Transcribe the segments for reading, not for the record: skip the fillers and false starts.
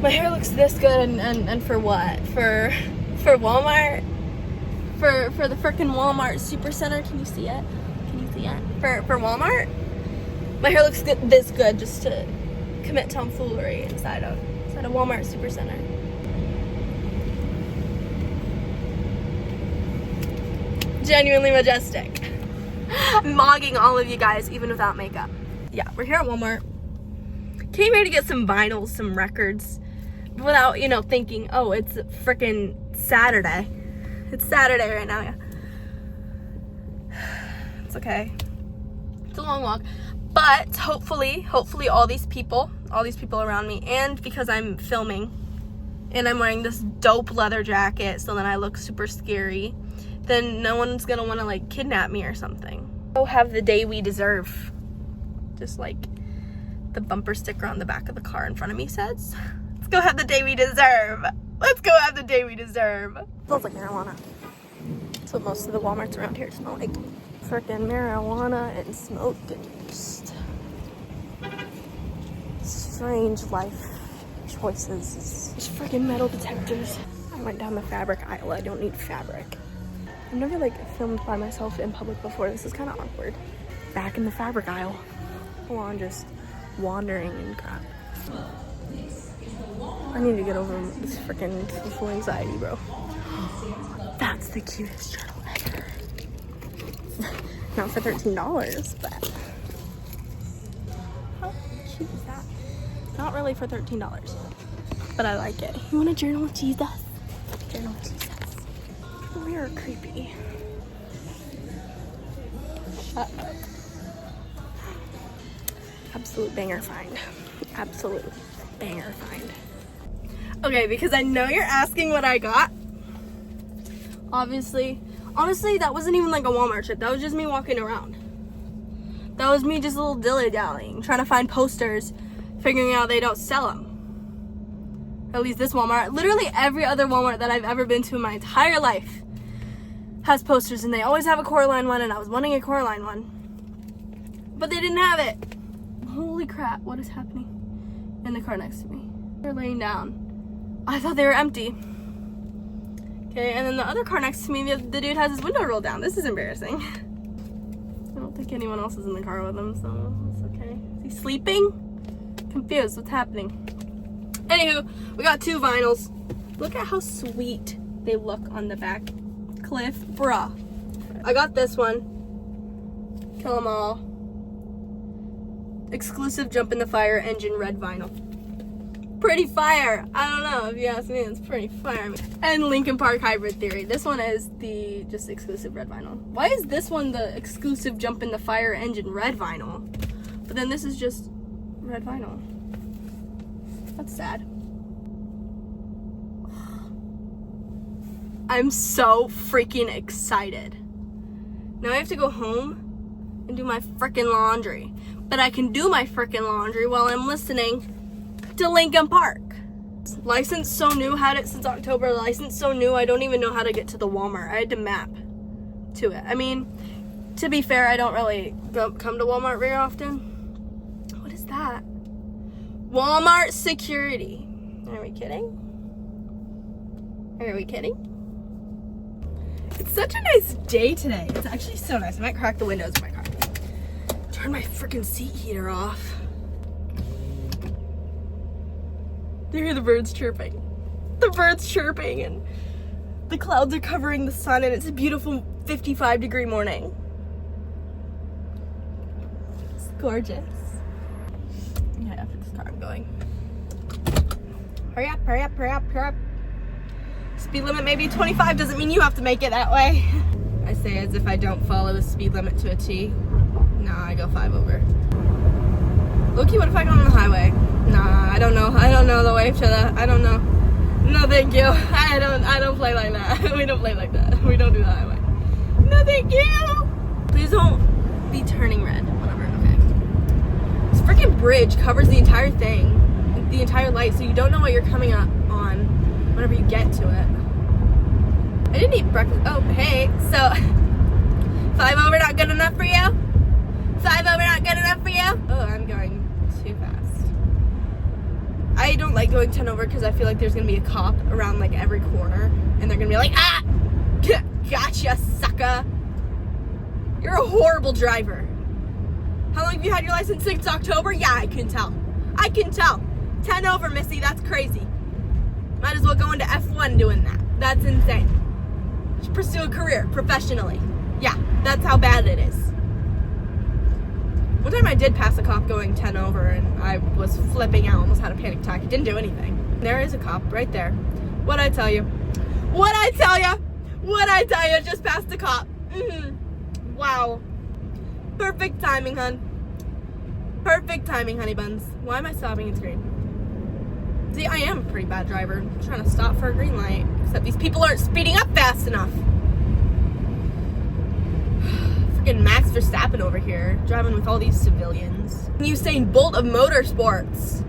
My hair looks this good and for what? For Walmart? For the frickin' Walmart Supercenter? Can you see it? Can you see it? For Walmart? My hair looks good, this good just to commit tomfoolery inside of Walmart Supercenter. Genuinely majestic. I'm mogging all of you guys even without makeup. Yeah, we're here at Walmart. Came here to get some vinyls, some records, without, you know, thinking, oh, it's frickin' Saturday. It's Saturday right now, yeah. It's okay. It's a long walk. But hopefully all these people around me, and because I'm filming and I'm wearing this dope leather jacket so that I look super scary, then no one's gonna wanna like kidnap me or something. Go have the day we deserve. Just like the bumper sticker on the back of the car in front of me says. Let's go have the day we deserve. Let's go have the day we deserve. Smells like marijuana. That's what most of the Walmarts around here smell like. Freaking marijuana and smoke and just strange life choices. There's freaking metal detectors. I went down the fabric aisle. I don't need fabric. I've never like filmed by myself in public before. This is kind of awkward. Back in the fabric aisle. Full on just wandering and crap. I need to get over this freaking social anxiety, bro. That's the cutest journal ever. Not for $13, but how cute is that? Not really for $13, but I like it. You want a journal with Jesus? Journal with Jesus. We are creepy. Shut up. Absolute banger find. Absolute banger find. Okay, because I know you're asking what I got. Honestly, that wasn't even like a Walmart trip. That was just me walking around. That was me just a little dilly-dallying, trying to find posters, figuring out they don't sell them. At least this Walmart. Literally every other Walmart that I've ever been to in my entire life has posters, and they always have a Coraline one, and I was wanting a Coraline one. But they didn't have it. Holy crap, what is happening in the car next to me? They're laying down. I thought they were empty. Okay, and then the other car next to me, the dude has his window rolled down. This is embarrassing. I don't think anyone else is in the car with him, so it's okay. Is he sleeping? Confused, what's happening? Anywho, we got 2 vinyls. Look at how sweet they look on the back. Cliff, bruh. I got this one. Kill 'em all. Exclusive Jump in the Fire engine red vinyl. Pretty fire. I don't know, if you ask me, it's pretty fire. And Linkin Park Hybrid Theory. This one is the just exclusive red vinyl. Why is this one the exclusive Jump in the Fire engine red vinyl? But then this is just red vinyl. That's sad. I'm so freaking excited. Now I have to go home and do my freaking laundry. But I can do my freaking laundry while I'm listening to Linkin Park. License so new, had it since October. License so new, I don't even know how to get to the Walmart. I had to map to it. I mean, to be fair, I don't really come to Walmart very often. What is that? Walmart security. Are we kidding? Are we kidding? It's such a nice day today. It's actually so nice. I might crack the windows of my car. Turn my freaking seat heater off. Do you hear the birds chirping? The birds chirping, and the clouds are covering the sun, and it's a beautiful 55-degree morning. It's gorgeous. Okay, after this car I'm going. Hurry up, hurry up, hurry up, hurry up. Speed limit maybe 25 doesn't mean you have to make it that way. I say as if I don't follow the speed limit to a T. Nah, I go 5 over. Loki, what if I go on the highway? Nah, I don't know the way to the, I don't know. No, thank you. I don't play like that. We don't play like that. We don't do the highway. No, thank you. Please don't be turning red. Whatever, okay. This freaking bridge covers the entire thing, the entire light, so you don't know what you're coming up on whenever you get to it. I didn't eat breakfast. Oh, hey, so 5 over not good enough for you? 5 over not good enough for you? Oh, I'm going too fast. I I don't like going 10 over because I feel like there's going to be a cop around like every corner and they're going to be like, ah, gotcha, sucker. You're a horrible driver. How long have you had your license? Since October? Yeah, I can tell. 10 over, Missy, that's crazy. Might as well go into F1 doing that. That's insane. Just pursue a career professionally. Yeah, that's how bad it is. One time I did pass a cop going 10 over and I was flipping out, almost had a panic attack. It didn't do anything. There is a cop right there. What'd I tell you? Just passed a cop. Wow. Perfect timing, hun. Perfect timing, honey buns. Why am I stopping? It's green. See, I am a pretty bad driver. I'm trying to stop for a green light. Except these people aren't speeding up fast enough. Freaking Max Verstappen over here, driving with all these civilians. Usain Bolt of motorsports.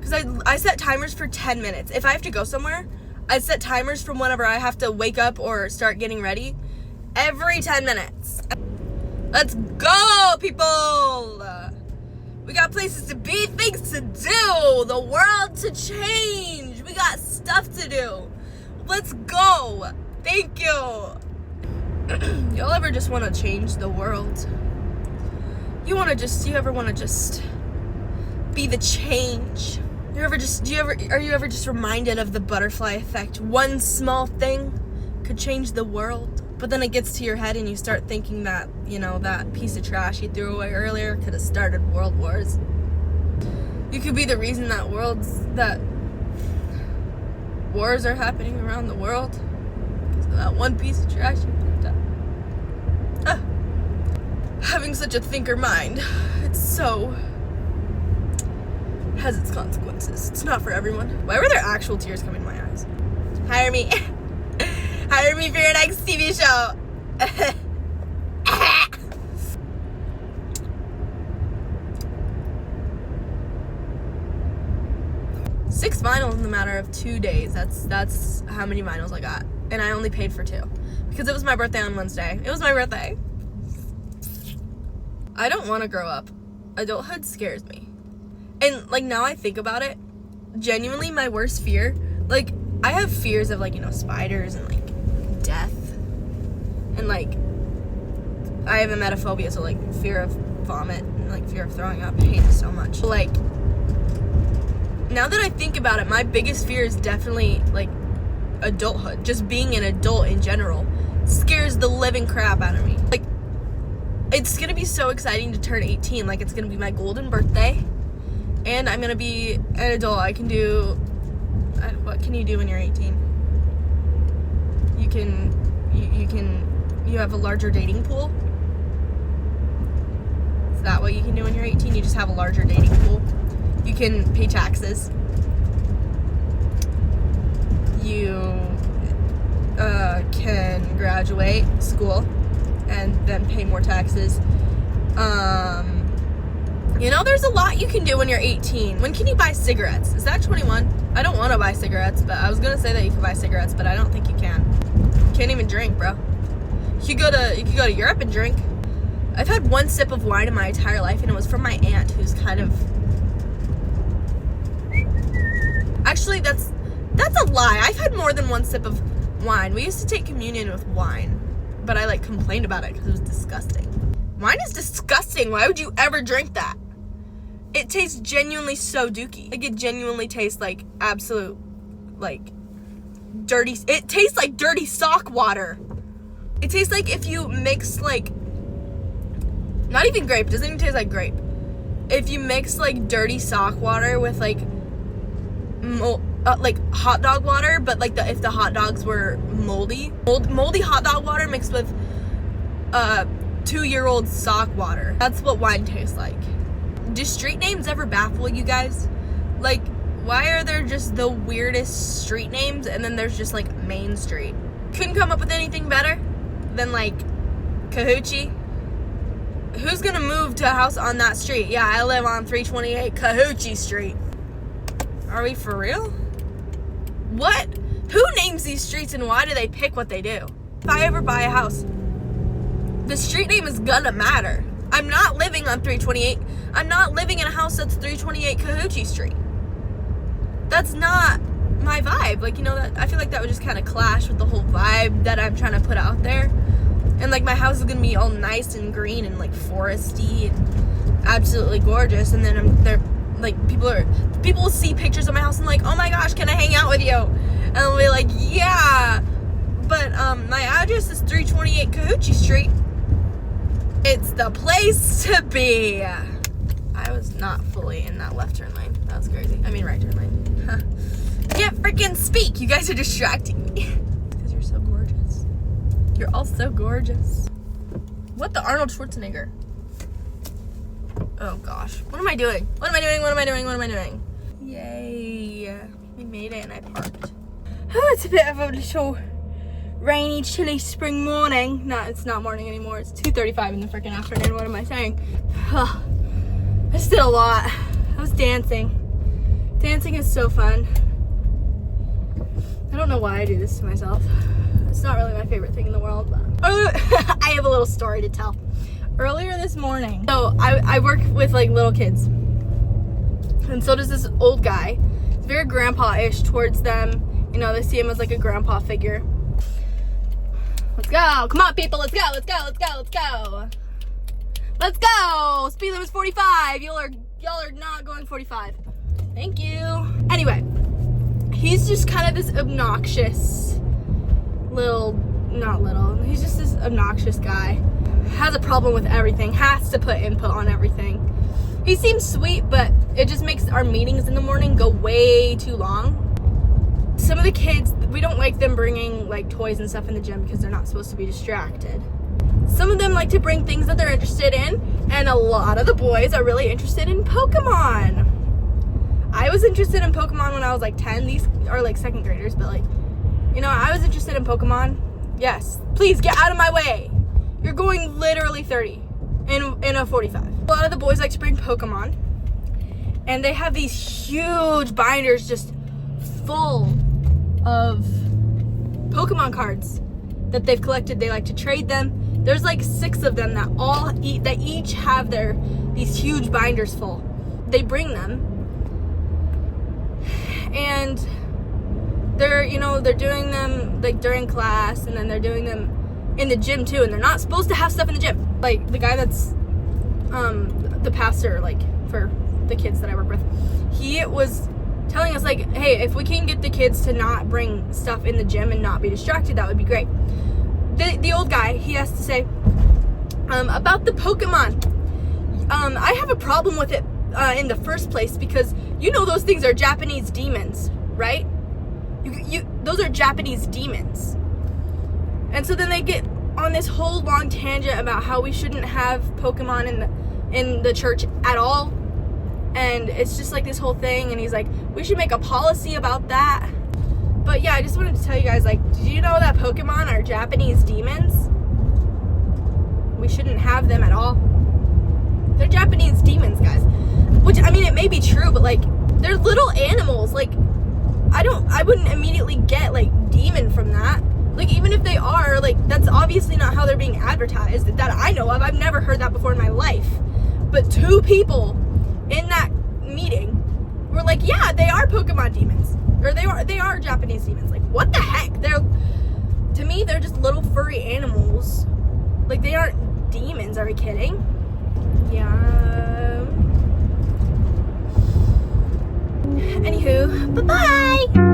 Because I set timers for 10 minutes. If I have to go somewhere, I set timers from whenever I have to wake up or start getting ready. Every 10 minutes. Let's go, people! We got places to be, things to do, the world to change. We got stuff to do. Let's go. Thank you. Y'all ever just want to change the world? You ever want to just be the change? Are you ever just reminded of the butterfly effect? One small thing could change the world. But then it gets to your head and you start thinking that, that piece of trash you threw away earlier could have started world wars. You could be the reason that wars are happening around the world because of that one piece of trash you picked up. Having such a thinker mind, has its consequences. It's not for everyone. Why were there actual tears coming to my eyes? Hire me. Hire me for your next TV show. 6 vinyls in the matter of 2 days. That's how many vinyls I got. And I only paid for 2. Because it was my birthday on Wednesday. It was my birthday. I don't want to grow up. Adulthood scares me. And, now I think about it, genuinely my worst fear, I have fears of, spiders and, death. And, I have emetophobia, so, fear of vomit and, fear of throwing up. I hate it so much. Now that I think about it, my biggest fear is definitely, adulthood. Just being an adult in general scares the living crap out of me. It's gonna be so exciting to turn 18. It's gonna be my golden birthday. And I'm gonna be an adult. I can do... what can you do when you're 18? You have a larger dating pool. Is that what you can do when you're 18? You just have a larger dating pool. You can pay taxes. You can graduate school and then pay more taxes. There's a lot you can do when you're 18. When can you buy cigarettes? Is that 21? I don't want to buy cigarettes, but I was going to say that you can buy cigarettes, but I don't think you can. You can't even drink, bro. You could go to Europe and drink. I've had 1 sip of wine in my entire life, and it was from my aunt, who's kind of... Actually, that's a lie. I've had more than 1 sip of wine. We used to take communion with wine, but I, complained about it because it was disgusting. Wine is disgusting. Why would you ever drink that? It tastes genuinely so dookie. It genuinely tastes like absolute, dirty... It tastes like dirty sock water. It tastes like if you mix, not even grape. It doesn't even taste like grape. If you mix, dirty sock water with, hot dog water, but, if the hot dogs were moldy. Moldy hot dog water mixed with, 2-year-old sock water. That's what wine tastes like. Do street names ever baffle you guys? Why are there just the weirdest street names and then there's just, Main Street? Couldn't come up with anything better than, Cahoochie? Who's gonna move to a house on that street? Yeah, I live on 328 Cahoochie Street. Are we for real? What? Who names these streets and why do they pick what they do? If I ever buy a house, the street name is gonna matter. I'm not living on 328. I'm not living in a house that's 328 Cahuchi Street. That's not my vibe. Like, you know, that I feel like that would just kind of clash with the whole vibe that I'm trying to put out there. And like my house is gonna be all nice and green and like foresty and absolutely gorgeous. And then they're like, people will see pictures of my house and like, oh my gosh, can I hang out with you? And I'll be like, yeah. But my address is 328 Cahuchi Street. It's the place to be. I was not fully in that left turn lane. That was crazy. I mean right turn lane. Huh. I can't freaking speak. You guys are distracting me. Because you're so gorgeous. You're all so gorgeous. What the Arnold Schwarzenegger? Oh gosh. What am I doing? What am I doing? What am I doing? What am I doing? Yay. We made it and I parked. Oh, it's a bit of a little rainy, chilly spring morning. No, it's not morning anymore. It's 2:35 in the freaking afternoon. What am I saying? I just did a lot. I was dancing. Dancing is so fun. I don't know why I do this to myself. It's not really my favorite thing in the world, but I have a little story to tell. Earlier this morning, so I work with like little kids, and so does this old guy. He's very grandpa-ish towards them. You know, they see him as like a grandpa figure. Let's go. Come on, people. Let's go. Let's go. Let's go. Let's go. Let's go. Speed limit is 45. Y'all are not going 45. Thank you. Anyway, he's just kind of this obnoxious he's just this obnoxious guy. Has a problem with everything. Has to put input on everything. He seems sweet, but it just makes our meetings in the morning go way too long. Some of the kids, we don't like them bringing like toys and stuff in the gym because they're not supposed to be distracted. Some of them like to bring things that they're interested in, and a lot of the boys are really interested in Pokemon. I was interested in Pokemon when I was like 10. These are like second graders, but like, you know, I was interested in Pokemon. Yes, please get out of my way. You're going literally 30 in a 45. A lot of the boys like to bring Pokemon, and they have these huge binders just full of Pokemon cards that they've collected. They like to trade them. There's like 6 of them that each have these huge binders full. They bring them, and they're doing them like during class, and then they're doing them in the gym too, and they're not supposed to have stuff in the gym. Like the guy that's the pastor, like for the kids that I work with, he was telling us like, hey, if we can get the kids to not bring stuff in the gym and not be distracted, that would be great. The old guy, he has to say about the Pokemon, I have a problem with it in the first place because you know those things are Japanese demons, right? Those are Japanese demons. And so then they get on this whole long tangent about how we shouldn't have Pokemon in the church at all. And it's just like this whole thing, and he's like, we should make a policy about that. But yeah, I just wanted to tell you guys, like, did you know that Pokemon are Japanese demons? We shouldn't have them at all. They're Japanese demons, guys. Which, I mean, it may be true, but like, they're little animals. Like, I wouldn't immediately get like demon from that. Like, even if they are, like, that's obviously not how they're being advertised that I know of. I've never heard that before in my life. But 2 people in that meeting were like, yeah, they are Pokemon demons. Or they are Japanese demons. Like, what the heck? To me, they're just little furry animals. Like, they aren't demons. Are we kidding? Yeah. Anywho, bye-bye!